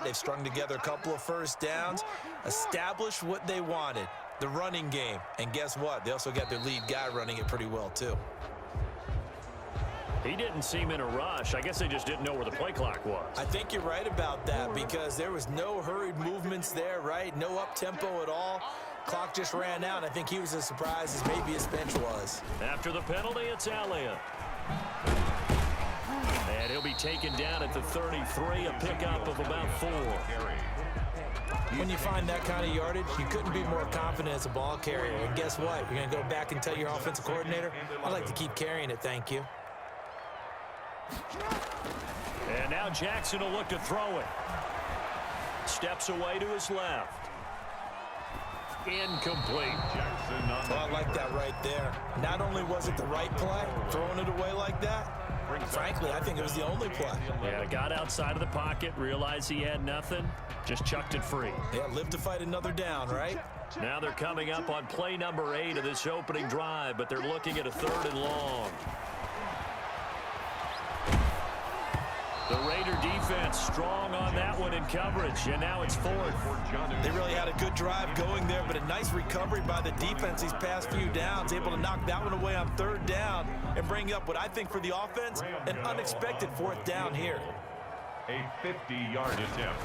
They've strung together a couple of first downs, established what they wanted, the running game. And guess what? They also got their lead guy running it pretty well, too. He didn't seem in a rush. I guess they just didn't know where the play clock was. I think you're right about that because there was no hurried movements there, right? No up-tempo at all. Clock just ran out. I think he was as surprised as maybe his bench was. After the penalty, it's Elliott. And he'll be taken down at the 33, a pickup of about 4. When you find that kind of yardage, you couldn't be more confident as a ball carrier. And guess what? You're going to go back and tell your offensive coordinator, I'd like to keep carrying it, thank you. And now Jackson will look to throw it. Steps away to his left. Incomplete. Well, I like that right there. Not only was it the right play, throwing it away like that, frankly, I think it was the only play. Yeah, got outside of the pocket, realized he had nothing, just chucked it free. Yeah, live to fight another down, right? Now they're coming up on play number 8 of this opening drive, but they're looking at a 3rd and long. The Raider defense strong on that one in coverage, and now it's 4th. They really had a good drive going there, but a nice recovery by the defense these past few downs, able to knock that one away on 3rd down and bring up what I think for the offense, an unexpected 4th down here. A 50-yard attempt.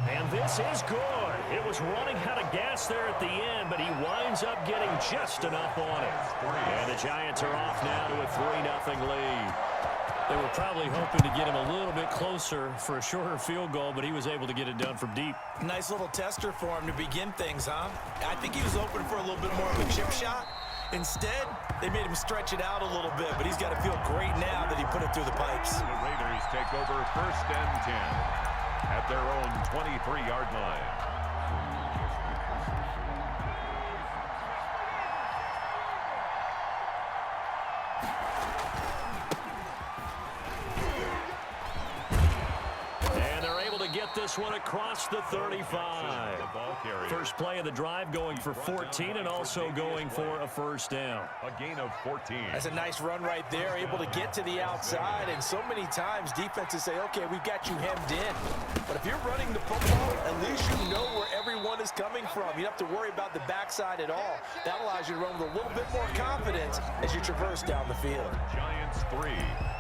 And this is good. It was running out of gas there at the end, but he winds up getting just enough on it. And the Giants are off now to a 3-0 lead. They were probably hoping to get him a little bit closer for a shorter field goal, but he was able to get it done from deep. Nice little tester for him to begin things, huh? I think he was hoping for a little bit more of a chip shot. Instead, they made him stretch it out a little bit, but he's got to feel great now that he put it through the pipes. The Raiders take over 1st and 10. At their own 23-yard line. And they're able to get this one across the 35. First play of the drive going for 14 and also going for a 1st down. A gain of 14. That's a nice run right there, able to get to the outside. And so many times defenses say, okay, we've got you hemmed in. But if you're running the football, at least you know where everyone is coming from. You don't have to worry about the backside at all. That allows you to run with a little bit more confidence as you traverse down the field. Giants 3.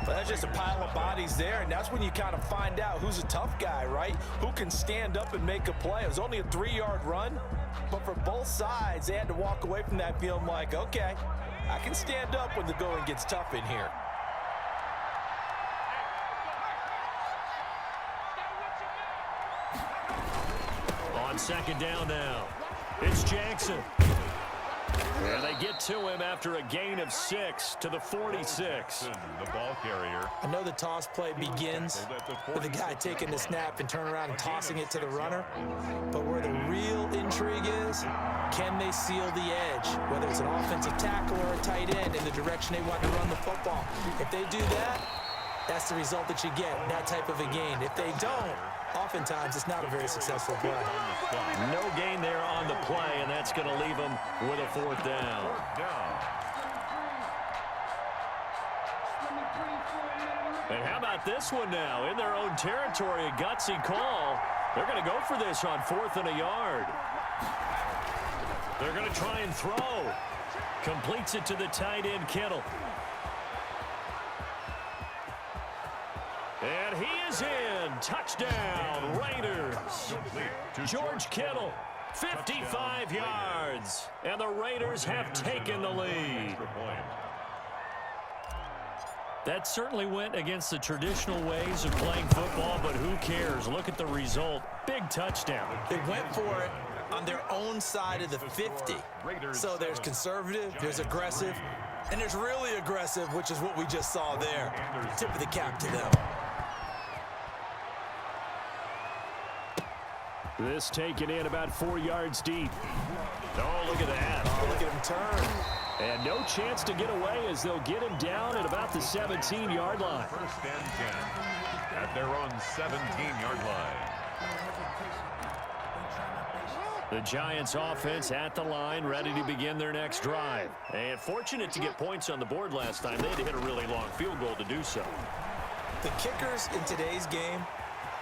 But that's just a pile of bodies there, and that's when you kind of find out who's a tough guy, right? Who can stand up and make a play. It was only a 3-yard run, but for both sides, they had to walk away from that feeling like, okay, I can stand up when the going gets tough in here. On 2nd down now, it's Jackson. And they get to him after a gain of 6 to the 46. The ball carrier. I know the toss play begins with the guy taking the snap and turning around and tossing it to the runner. But where the real intrigue is, can they seal the edge? Whether it's an offensive tackle or a tight end in the direction they want to run the football. If they do that, that's the result that you get, that type of a gain. If they don't, oftentimes it's not a very successful play. No gain there on the play, and that's going to leave them with a 4th down. And how about this one now? In their own territory, a gutsy call. They're going to go for this on 4th and a yard. They're going to try and throw. Completes it to the tight end, Kittle. And he is in. Touchdown, Raiders. George Kittle, 55 yards. And the Raiders have taken the lead. That certainly went against the traditional ways of playing football, but who cares? Look at the result. Big touchdown. They went for it on their own side of the 50. So there's conservative, there's aggressive, and there's really aggressive, which is what we just saw there. Tip of the cap to them. This taken in about 4 yards deep. Oh, look at that. Oh, look at him turn. And no chance to get away as they'll get him down at about the 17-yard line. 1st and 10 at their own 17-yard line. The Giants offense at the line, ready to begin their next drive. And fortunate to get points on the board last time. They had to hit a really long field goal to do so. The kickers in today's game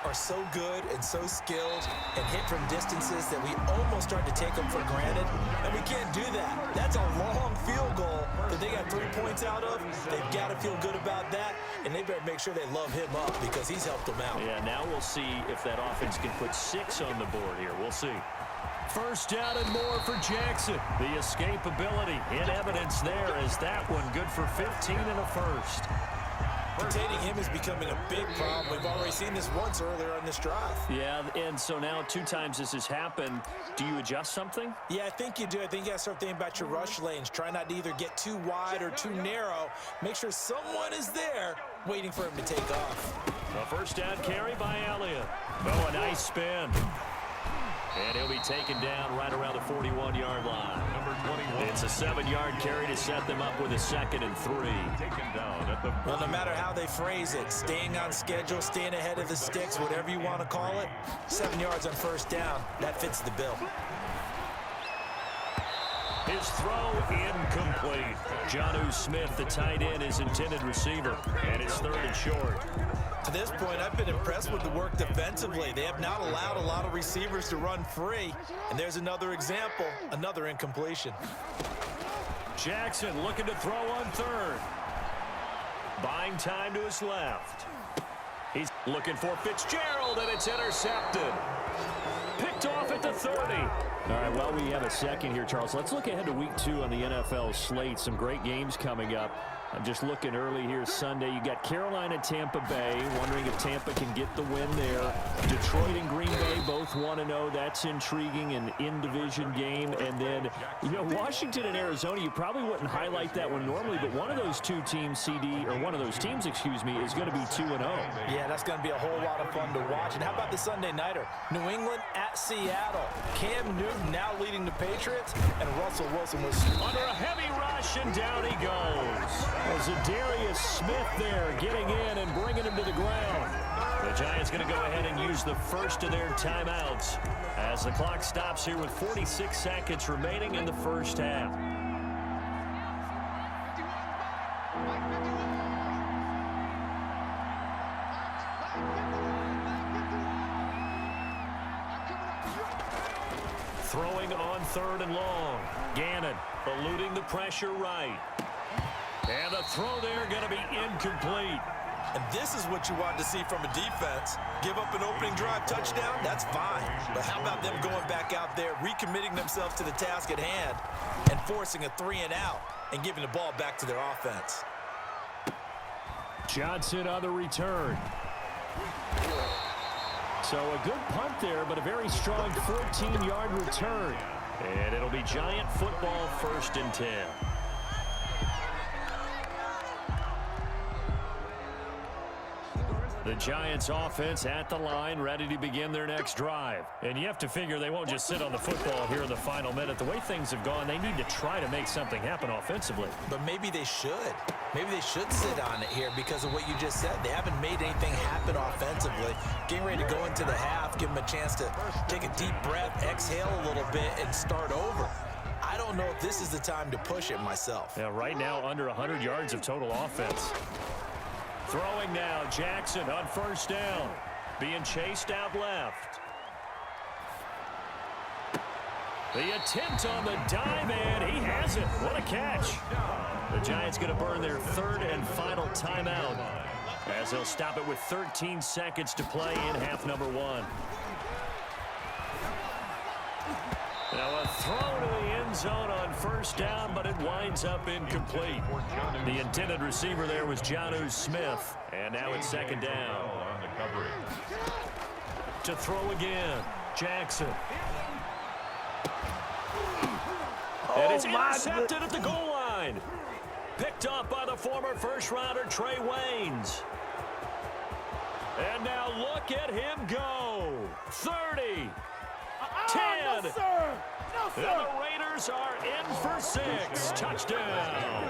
are so good and so skilled and hit from distances that we almost start to take them for granted, and we can't do that. That's a long field goal that they got 3 points out of. They've got to feel good about that, and they better make sure they love him up because he's helped them out. Yeah, now we'll see if that offense can put 6 on the board here. We'll see. First down and more for Jackson. The escapability in evidence there as that one good for 15 and a first. Containing him is becoming a big problem. We've already seen this once earlier on this drive. Yeah, and so now 2 times this has happened. Do you adjust something? Yeah, I think you do. I think you got to start thinking about your rush lanes. Try not to either get too wide or too narrow. Make sure someone is there waiting for him to take off. A first down carry by Elliott. Oh, a nice spin. And he'll be taken down right around the 41-yard line. Number 21. It's a 7-yard carry to set them up with a 2nd and 3. Taken down at the... Well, no matter how they phrase it, staying on schedule, staying ahead of the sticks, whatever you want to call it, 7 yards on first down, that fits the bill. His throw incomplete. Jonnu Smith, the tight end, his intended receiver, and it's 3rd and short. To this point, I've been impressed with the work defensively. They have not allowed a lot of receivers to run free. And there's another example, another incompletion. Jackson looking to throw on 3rd. Buying time to his left. He's looking for Fitzgerald, and it's intercepted. Picked off at the 30. All right, well, we have a second here, Charles. Let's look ahead to week 2 on the NFL slate. Some great games coming up. I'm just looking early here Sunday. You got Carolina, Tampa Bay. Wondering if Tampa can get the win there. Detroit and Green Bay both 1-0. That's intriguing, an in-division game. And then, you know, Washington and Arizona, you probably wouldn't highlight that one normally, but one of those two teams, one of those teams, excuse me, is going to be 2-0. Yeah, that's going to be a whole lot of fun to watch. And how about the Sunday nighter? New England at Seattle. Cam Newton now leading the Patriots, and Russell Wilson was under a heavy rush, and down he goes. Zadarius Smith there getting in and bringing him to the ground. The Giants going to go ahead and use the first of their timeouts as the clock stops here with 46 seconds remaining in the first half. Throwing on 3rd and long. Gannon eluding the pressure right. And the throw there going to be incomplete. And this is what you want to see from a defense. Give up an opening drive touchdown, that's fine. But how about them going back out there, recommitting themselves to the task at hand, and forcing a 3-and-out and giving the ball back to their offense. Johnson on the return. So a good punt there, but a very strong 14-yard return. And it'll be Giant football 1st and 10. The Giants offense at the line, ready to begin their next drive. And you have to figure they won't just sit on the football here in the final minute. The way things have gone, they need to try to make something happen offensively. But maybe they should. Maybe they should sit on it here because of what you just said. They haven't made anything happen offensively. Getting ready to go into the half, give them a chance to take a deep breath, exhale a little bit, and start over. I don't know if this is the time to push it myself. Yeah, right now under 100 yards of total offense. Throwing now, Jackson on 1st down. Being chased out left. The attempt on the dive, and he has it. What a catch. The Giants going to burn their 3rd and final timeout as they'll stop it with 13 seconds to play in half number 1. Now a throw to the end zone on 1st down, but it winds up incomplete. The intended receiver there was Jonnu Smith, and now it's 2nd down. To throw again, Jackson. And it's intercepted at the goal line. Picked off by the former first-rounder Trey Waynes. And now look at him go. 30. 10. No, sir. No, sir. And the Raiders are in for 6. Touchdown.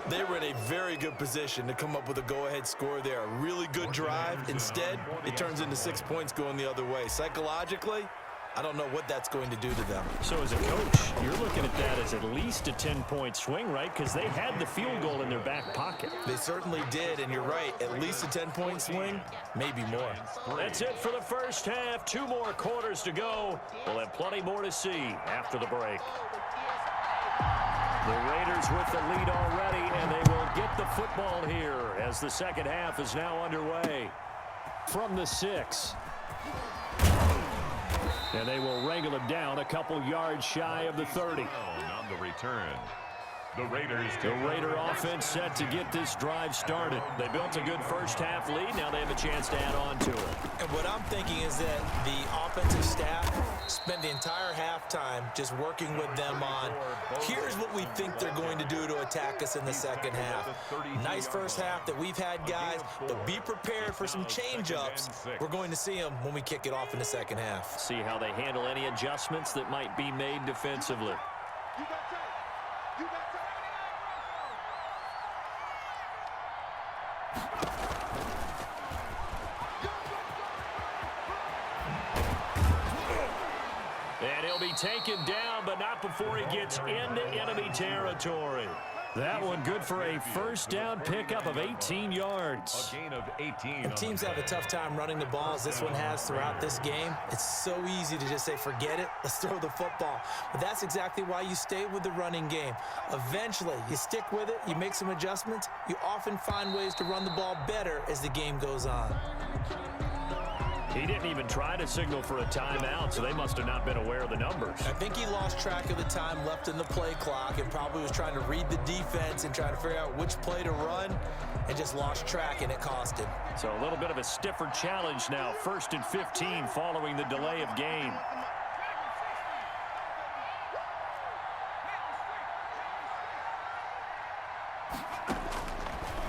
They were in a very good position to come up with a go-ahead score there. A really good drive. Instead, it turns into 6 points going the other way. Psychologically, I don't know what that's going to do to them. So as a coach, you're looking at that as at least a 10-point swing, right? Because they had the field goal in their back pocket. They certainly did, and you're right. At least a 10-point swing, maybe more. That's it for the first half. 2 more quarters to go. We'll have plenty more to see after the break. The Raiders with the lead already, and they will get the football here as the second half is now underway. From the 6. And they will wrangle him down a couple yards shy of the 30. On the return. The Raider offense set to get this drive started. They built a good first half lead. Now they have a chance to add on to it. And what I'm thinking is that the offensive staff spent the entire halftime just working with them on, here's what we think they're going to do to attack us in the second half. Nice first half that we've had, guys, but be prepared for some change-ups. We're going to see them when we kick it off in the second half. See how they handle any adjustments that might be made defensively. And he'll be taken down, but not before he gets into enemy territory. That one good for a first down pickup of 18 yards. A gain of 18. And teams have a tough time running the ball as this one has throughout this game. It's so easy to just say, forget it, let's throw the football. But that's exactly why you stay with the running game. Eventually, you stick with it, you make some adjustments, you often find ways to run the ball better as the game goes on. He didn't even try to signal for a timeout, so they must have not been aware of the numbers. I think he lost track of the time left in the play clock and probably was trying to read the defense and trying to figure out which play to run and just lost track, and it cost him. So a little bit of a stiffer challenge now. 1st and 15 following the delay of game.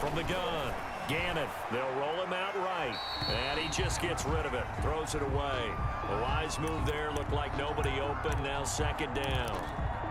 From the gun. Gannon, they'll roll him out right, and he just gets rid of it, throws it away. A wise move there, looked like nobody open, now second down.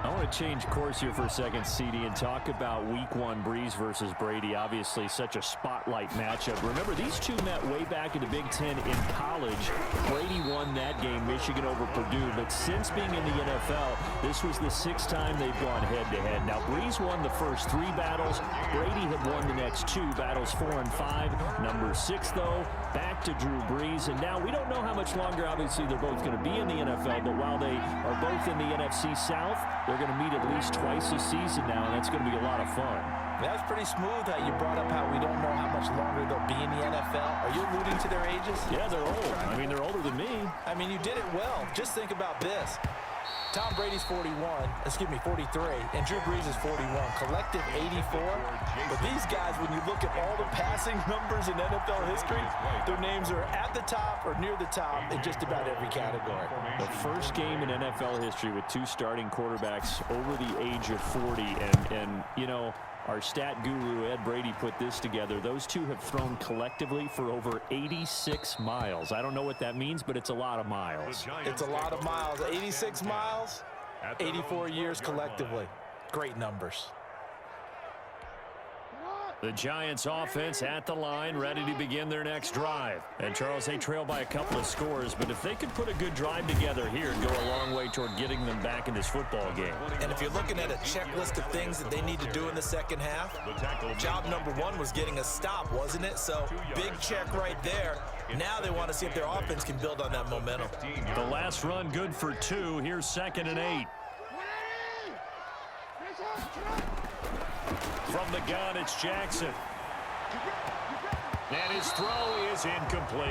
I want to change course here for a second, CD, and talk about week 1 Breeze versus Brady. Obviously, such a spotlight matchup. Remember, these two met way back in the Big Ten in college. Brady won that game, Michigan over Purdue. But since being in the NFL, this was the 6th time they've gone head-to-head. Now, Breeze won the first 3 battles. Brady had won the next 2 battles, 4 and 5. Number 6, though, back to Drew Brees. And now we don't know how much longer, obviously, they're both going to be in the NFL. But while they are both in the NFC South, they're going to meet at least twice a season now, and that's going to be a lot of fun. That was pretty smooth how you brought up how we don't know how much longer they'll be in the NFL. Are you alluding to their ages? Yeah, they're old. I mean, they're older than me. I mean, you did it well. Just think about this. Tom Brady's 43, and Drew Brees is 41. Collective 84. But these guys, when you look at all the passing numbers in NFL history, their names are at the top or near the top in just about every category. The first game in NFL history with 2 starting quarterbacks over the age of 40. And you know, our stat guru, Ed Brady, put this together. Those two have thrown collectively for over 86 miles. I don't know what that means, but it's a lot of miles. It's a lot of miles. 86 miles, 84 years collectively. Great numbers. The Giants offense at the line, ready to begin their next drive. And Charles, they trail by a couple of scores, but if they could put a good drive together here and go a long way toward getting them back in this football game. And if you're looking at a checklist of things that they need to do in the second half, job number 1 was getting a stop, wasn't it? So big check right there. Now they want to see if their offense can build on that momentum. The last run good for 2. Here's 2nd and 8. From the gun, it's Jackson. And his throw is incomplete.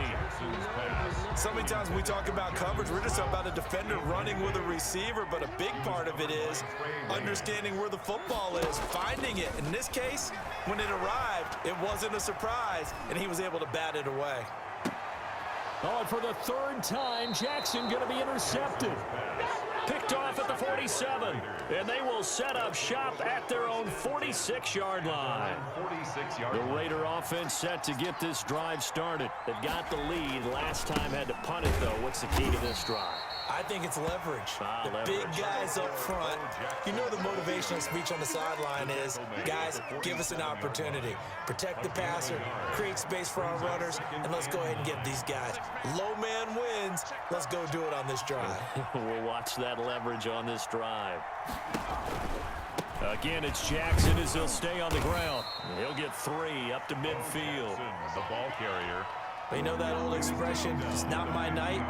So many times when we talk about coverage, we're just talking about a defender running with a receiver, but a big part of it is understanding where the football is, finding it. In this case, when it arrived, it wasn't a surprise, and he was able to bat it away. Oh, and for the 3rd time, Jackson going to be intercepted. Picked off at the 47, and they will set up shop at their own 46-yard line. The Raider offense set to get this drive started. They've got the lead. Last time had to punt it, though. What's the key to this drive? I think it's leverage. The big guys up front, you know the motivational speech on the sideline is, guys, give us an opportunity. Protect the passer, create space for our runners, and let's go ahead and get these guys. Low man wins. Let's go do it on this drive. We'll watch that leverage on this drive. Again, it's Jackson as he'll stay on the ground. He'll get 3 up to midfield. The ball carrier. You know that old expression, it's not my night?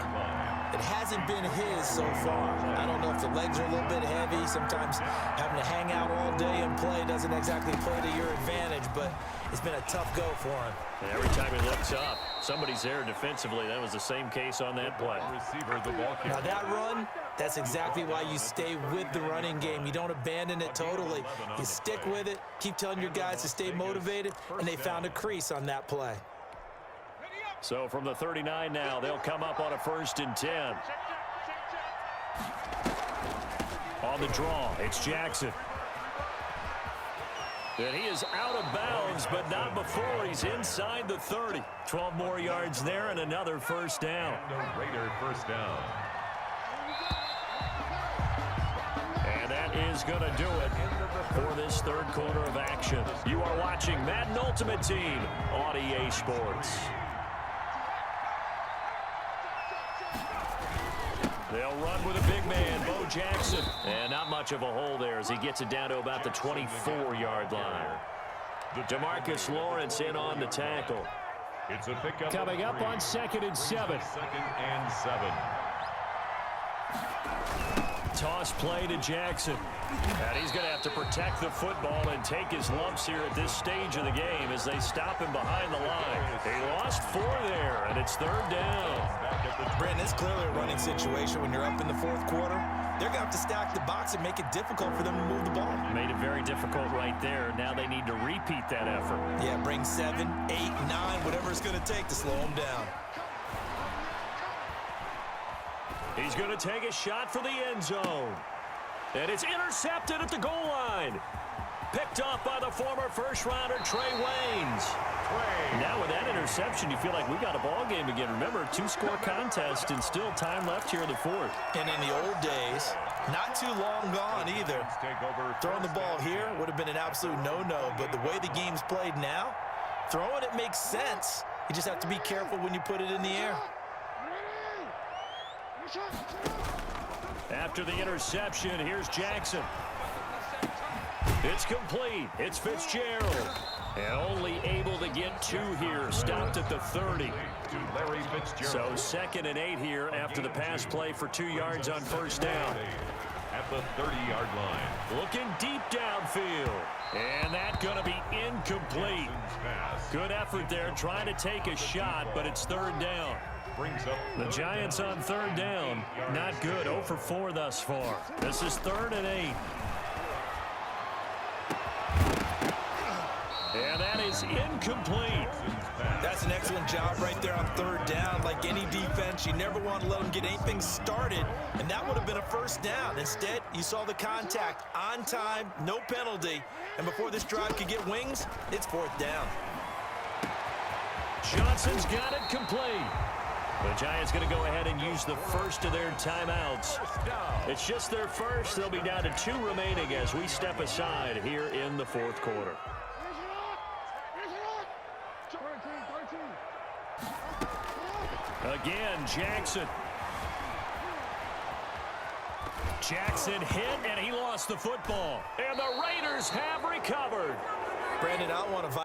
It hasn't been his so far. I don't know if the legs are a little bit heavy. Sometimes having to hang out all day and play doesn't exactly play to your advantage, but it's been a tough go for him. And every time he looks up, somebody's there defensively. That was the same case on that play. Receiver, the ball carrier. Now that run, that's exactly why you stay with the running game. You don't abandon it totally. You stick with it, keep telling your guys to stay motivated, and they found a crease on that play. So from the 39 now, they'll come up on a 1st and 10. On the draw, it's Jackson. And he is out of bounds, but not before he's inside the 30. 12 more yards there and another 1st down. Raider 1st down. And that is going to do it for this 3rd quarter of action. You are watching Madden Ultimate Team on EA Sports. They'll run with a big man, Bo Jackson. And not much of a hole there as he gets it down to about the 24-yard line. DeMarcus Lawrence in on the tackle. It's a pickup. Coming up on 2nd and 7. 2nd and 7. Toss play to Jackson. And he's going to have to protect the football and take his lumps here at this stage of the game as they stop him behind the line. He lost 4 there, and it's 3rd down. Brandon, it's clearly a running situation when you're up in the 4th quarter. They're going to have to stack the box and make it difficult for them to move the ball. Made it very difficult right there. Now they need to repeat that effort. Yeah, bring 7, 8, 9, whatever it's going to take to slow them down. He's going to take a shot for the end zone. And it's intercepted at the goal line. Picked off by the former first-rounder Trey Waynes. Now with that interception, you feel like we got a ball game again. Remember, 2-score contest and still time left here in the 4th. And in the old days, not too long gone either. Throwing the ball here would have been an absolute no-no, but the way the game's played now, throwing it makes sense. You just have to be careful when you put it in the air. After the interception, here's Jackson. It's complete. It's Fitzgerald. And only able to get 2 here. Stopped at the 30. So 2nd and 8 here after the pass play for 2 yards on 1st down. At the 30-yard line. Looking deep downfield. And that's going to be incomplete. Good effort there trying to take a shot, but it's 3rd down. The Giants on 3rd down. Not good. 0 for 4 thus far. This is 3rd and 8. And that is incomplete. That's an excellent job right there on 3rd down. Like any defense, you never want to let them get anything started, and that would have been a 1st down. Instead, you saw the contact on time, no penalty, and before this drive could get wings, it's 4th down. Johnson's got it complete. The Giants going to go ahead and use the first of their timeouts. It's just their first. They'll be down to 2 remaining as we step aside here in the 4th quarter. Again, Jackson. Jackson hit, and he lost the football. And the Raiders have recovered. Brandon, I don't want to